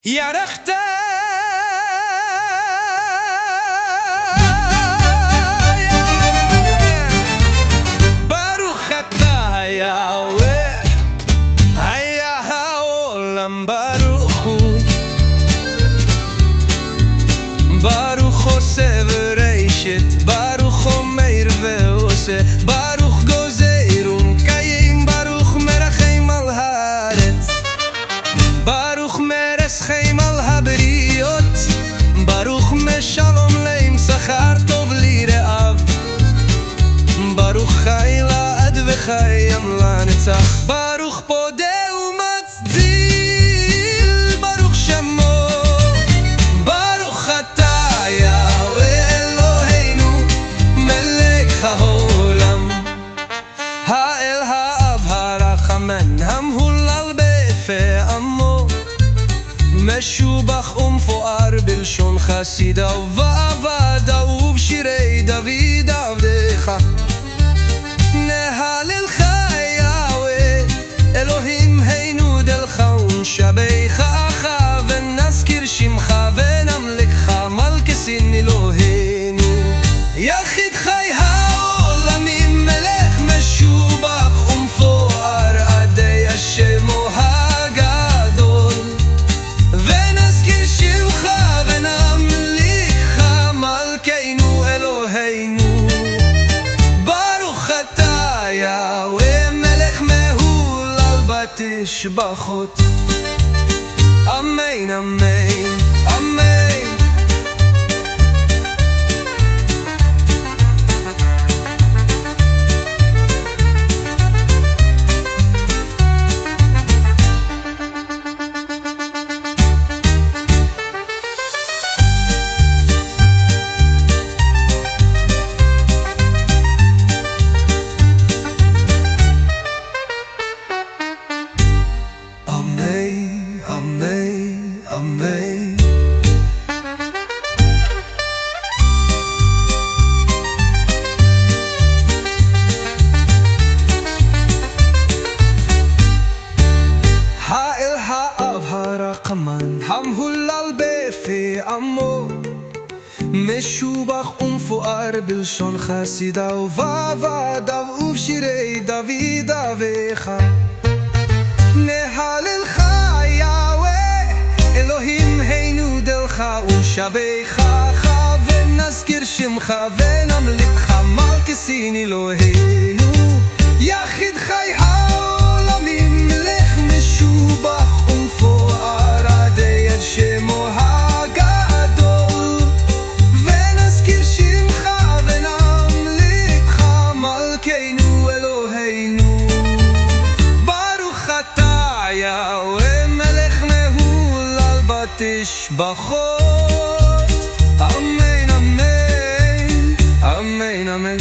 ירחת ברוך אתה יהוה היה העולם ברוך הוא ברוך עושה ורשת ברוך אומר ועושה ברוך גוזר ומקיים ברוך מרחם על הארץ ברוך מרסחם על הבריות ברוך משלום להם שכר טוב לרעב ברוך חי לעד וחיים לנצח ברוך פודה ומצדיל ברוך שמו ברוך אתה יהוה אלוהינו מלך העולם האל האב הרחמן המהולל ביפה עמו משובח ומפואר בלשון חסידיו ועבדיו ובשירי דוד עבדך נהללך יהוה אלוהים הנודלך ונשבחך ונזכיר שמך ונמלכך מלכסין אלוהינו יחיד חי העולמים מלך משובח ומפואר עדי השמו הגדול ונזכיר שמך ונמלכך מלכנו אלוהינו ברוך אתה יהוה מלך מהולל בתשבחות אמן אמן אמן Amen. האל האב הרחמן המהולל ביפה עמו משובח ומפואר בלשון חסידיו ועבדיו ובשירי דוד עבדך נהללך אלוהים הנודלך ונשבחך ונזכיר שמך ונמלכך מלכסין אלוהינו יחיד חי העולמים מלך משובח ומפואר עדי שמו הגדול ונזכיר שמך ונמלכך מלכנו אלוהינו ברוך אתה יהוה מלך תשבחות אמן אמן אמן אמן